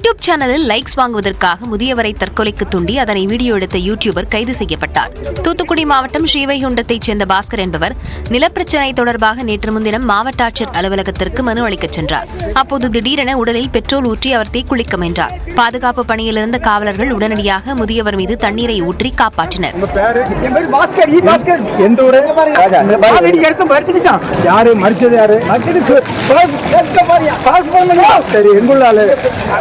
YouTube சேனலில் likes வாங்குவதற்காக முதியவரை தற்கொலைக்கு தூண்டி அதனை வீடியோ எடுத்த யூடியூபர் கைது செய்யப்பட்டார். தூத்துக்குடி மாவட்டம் ஸ்ரீவைகுண்டத்தைச் சேர்ந்த பாஸ்கர் என்பவர் நிலப்பிரச்சினை தொடர்பாக நேற்று முன்தினம் மாவட்ட ஆட்சியர் அலுவலகத்திற்கு மனு அளிக்கச் சென்றார். அப்போது திடீரென உடலில் பெட்ரோல் ஊற்றி அவர் தீக்குளிக்க முயன்றார். பாதுகாப்பு பணியில் இருந்த காவலர்கள் உடனடியாக முதியவர் மீது தண்ணீரை ஊற்றி காப்பாற்றினர்.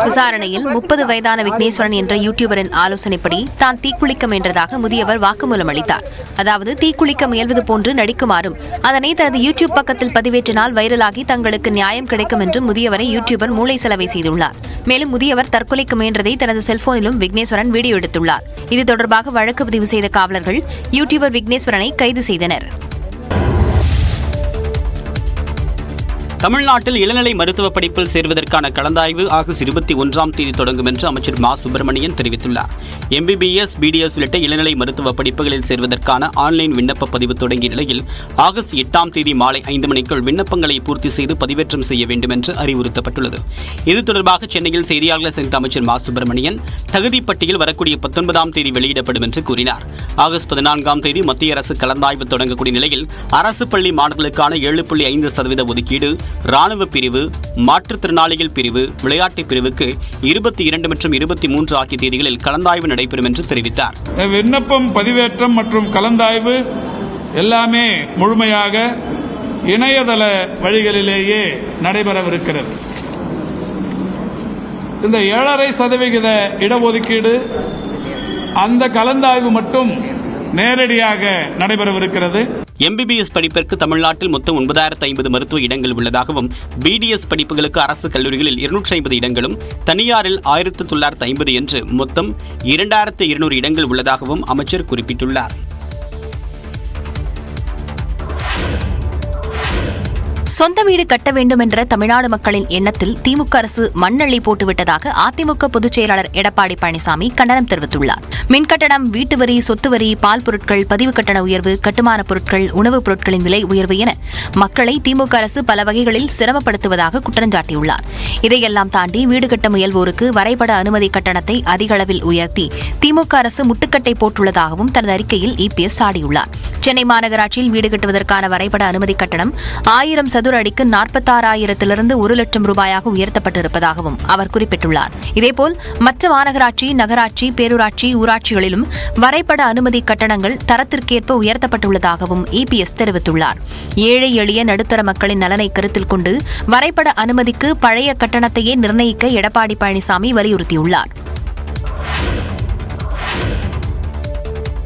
விசாரணையில் 30 வயதான விக்னேஸ்வரன் என்ற யூடியூபரின் ஆலோசனைப்படி தான் தீக்குளிக்க முயன்றதாக முதியவர் வாக்குமூலம் அளித்தார். அதாவது தீக்குளிக்க முயல்வது போன்று நடிக்குமாறும் அதனை தனது யூடியூப் பக்கத்தில் பதிவேற்றினால் வைரலாகி தங்களுக்கு நியாயம் கிடைக்கும் என்று முதியவரை யூடியூபர் மூளை செலவை செய்துள்ளார். மேலும் முதியவர் தற்கொலைக்கு முயன்றதை தனது செல்போனிலும் விக்னேஸ்வரன் வீடியோ எடுத்துள்ளார். இது தொடர்பாக வழக்கு பதிவு செய்த காவலர்கள் யூடியூபர் விக்னேஸ்வரனை கைது செய்தனர். தமிழ்நாட்டில் இளநிலை மருத்துவ படிப்பில் சேர்வதற்கான கலந்தாய்வு ஆகஸ்ட் 21ஆம் தேதி தொடங்கும் என்று அமைச்சர் மா. சுப்பிரமணியன் தெரிவித்துள்ளார். MBBS, BDS உள்ளிட்ட இளநிலை மருத்துவ படிப்புகளில் சேர்வதற்கான ஆன்லைன் விண்ணப்ப பதிவு தொடங்கிய நிலையில் ஆகஸ்ட் 8ஆம் தேதி மாலை 5 மணிக்குள் விண்ணப்பங்களை பூர்த்தி செய்து பதிவேற்றம் செய்ய வேண்டும் என்று அறிவுறுத்தப்பட்டுள்ளது. இது தொடர்பாக சென்னையில் செய்தியாளர்களை சந்தித்த அமைச்சர் மா. சுப்பிரமணியன் தகுதி பட்டியல் வரக்கூடிய 19ஆம் தேதி வெளியிடப்படும் என்று கூறினார். ஆகஸ்ட் 14ஆம் தேதி மத்திய அரசு கலந்தாய்வு தொடங்கக்கூடிய நிலையில் அரசு பள்ளி மாணவர்களுக்கான 7.5% ஒதுக்கீடு, ராணுவ பிரிவு, மாற்றுத்திறனாளிகள் பிரிவு, விளையாட்டு பிரிவுக்கு 22 மற்றும் 23 ஆகிய தேதிகளில் கலந்தாய்வு நடைபெறும் என்று தெரிவித்தார். விண்ணப்பம், பதிவேற்றம் மற்றும் கலந்தாய்வு எல்லாமே முழுமையாக இணையதள வழிகளிலேயே நடைபெறவிருக்கிறது. இந்த 7.5% இடஒதுக்கீடு அந்த கலந்தாய்வு மட்டும் நேரடியாக நடைபெறவிருக்கிறது. MBBS படிப்பிற்கு தமிழ்நாட்டில் மொத்தம் 9,050 மருத்துவ இடங்கள் உள்ளதாகவும், BDS படிப்புகளுக்கு அரசு கல்லூரிகளில் 250 இடங்களும், தனியாரில் 1950 என்று மொத்தம் 2,200 இடங்கள் உள்ளதாகவும் அமைச்சர் குறிப்பிட்டுள்ளார். சொந்த வீடு கட்ட வேண்டும் என்ற தமிழ்நாடு மக்களின் எண்ணத்தில் திமுக அரசு மண்ணள்ளி போட்டுவிட்டதாக அதிமுக பொதுச் செயலாளர் எடப்பாடி பழனிசாமி கண்டனம் தெரிவித்துள்ளார். மின்கட்டணம், வீட்டு வரி, சொத்து வரி, பால் பொருட்கள், பதிவு கட்டண உயர்வு, கட்டுமான பொருட்கள், உணவுப் பொருட்களின் விலை உயர்வு என மக்களை திமுக அரசு பல வகைகளில் சிரமப்படுத்துவதாக குற்றஞ்சாட்டியுள்ளார். இதையெல்லாம் தாண்டி வீடு கட்ட முயல்வோருக்கு வரைபட அனுமதி கட்டணத்தை அதிக அளவில் உயர்த்தி திமுக அரசு முட்டுக்கட்டை போட்டுள்ளதாகவும் தனது அறிக்கையில் EPS சாடியுள்ளார். சென்னை மாநகராட்சியில் வீடு கட்டுவதற்கான வரைபட அனுமதி கட்டணம் 1000 சதுர அடிக்கு 46,000 1 லட்சம் ரூபாயாக உயர்த்தப்பட்டிருப்பதாகவும் அவர் குறிப்பிட்டுள்ளார். இதேபோல் மற்ற மாநகராட்சி, நகராட்சி, பேரூராட்சி, ஊராட்சிகளிலும் வரைபட அனுமதி கட்டணங்கள் தரத்திற்கேற்ப உயர்த்தப்பட்டுள்ளதாகவும் EPS தெரிவித்துள்ளார். ஏழை எளிய நடுத்தர மக்களின் நலனை கருத்தில் கொண்டு வரைபட அனுமதிக்கு பழைய கட்டணத்தையே நிர்ணயிக்க எடப்பாடி பழனிசாமி வலியுறுத்தியுள்ளார்.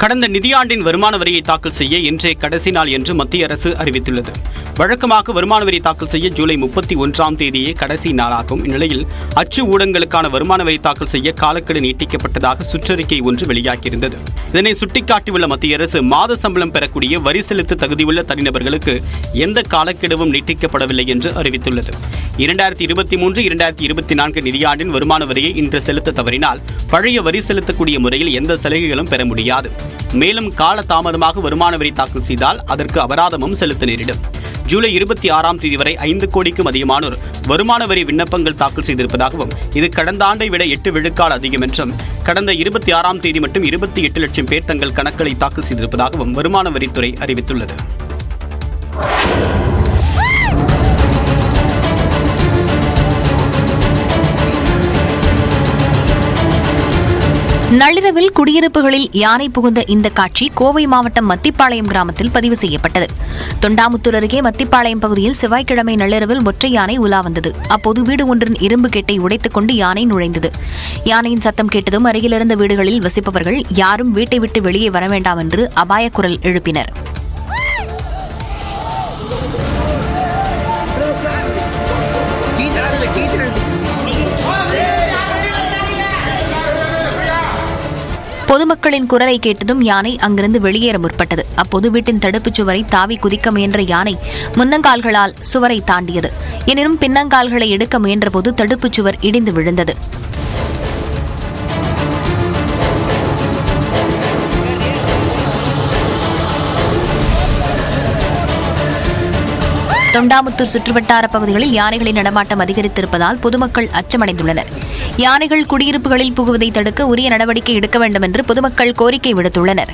கடந்த நிதியாண்டின் வருமான வரியை தாக்கல் செய்ய இன்றைய கடைசி நாள் என்று மத்திய அரசு அறிவித்துள்ளது. வழக்கமாக வருமான வரி தாக்கல் செய்ய ஜூலை 31ஆம் தேதியே கடைசி நாளாகும். இந்நிலையில் அச்சு ஊடகங்களுக்கான வருமான வரி தாக்கல் செய்ய காலக்கெடு நீட்டிக்கப்பட்டதாக சுற்றறிக்கை ஒன்று வெளியாகியிருந்தது. இதனை சுட்டிக்காட்டியுள்ள மத்திய அரசு மாத சம்பளம் பெறக்கூடிய வரி செலுத்த தகுதியுள்ள தனிநபர்களுக்கு எந்த காலக்கெடுவும் நீட்டிக்கப்படவில்லை என்று அறிவித்துள்ளது. 2023-2024 நிதியாண்டின் வருமான வரியை இன்று செலுத்த தவறினால் பழைய வரி செலுத்தக்கூடிய முறையில் எந்த சலுகைகளும் பெற முடியாது. மேலும் கால தாமதமாக வருமான வரி தாக்கல் செய்தால் அதற்கு அபராதமும் செலுத்த நேரிடும். ஜூலை 26ஆம் தேதி வரை 5 கோடிக்கும் அதிகமானோர் வருமான வரி விண்ணப்பங்கள் தாக்கல் செய்திருப்பதாகவும், இது கடந்த ஆண்டை விட 8 விழுக்காடு அதிகம் என்றும், கடந்த 26ஆம் தேதி மட்டும் 28 லட்சம் பேர் தங்கள் கணக்குகளை தாக்கல் செய்திருப்பதாகவும் வருமான வரித்துறை அறிவித்துள்ளது. நள்ளிரவில் குடியிருப்புகளில் யானை புகுந்த இந்த காட்சி கோவை மாவட்டம் மத்திப்பாளையம் கிராமத்தில் பதிவு செய்யப்பட்டது. தொண்டாமுத்தூர் அருகே மத்திப்பாளையம் பகுதியில் செவ்வாய்க்கிழமை நள்ளிரவில் ஒற்றை யானை உலா வந்தது. அப்போது வீடு ஒன்றின் இரும்பு கேட்டை உடைத்துக் கொண்டு யானை நுழைந்தது. யானையின் சத்தம் கேட்டதும் அருகிலிருந்த வீடுகளில் வசிப்பவர்கள் யாரும் வீட்டை விட்டு வெளியே வர வேண்டாம் என்று அபாய குரல் எழுப்பினர். பொதுமக்களின் குரலை கேட்டதும் யானை அங்கிருந்து வெளியேற முற்பட்டது. அப்போது வீட்டின் தடுப்புச் சுவரை தாவி குதிக்க முயன்ற யானை முன்னங்கால்களால் சுவரை தாண்டியது. எனினும் பின்னங்கால்களை எடுக்க முயன்றபோது தடுப்புச் சுவர் இடிந்து விழுந்தது. தொண்டாமுத்தூர் சுற்றுவட்டார பகுதிகளில் யானைகளின் நடமாட்டம் அதிகரித்திருப்பதால் பொதுமக்கள் அச்சமடைந்துள்ளனர். யானைகள் குடியிருப்புகளில் புகுவதை தடுக்க உரிய நடவடிக்கை எடுக்க வேண்டும் என்று பொதுமக்கள் கோரிக்கை விடுத்துள்ளனர்.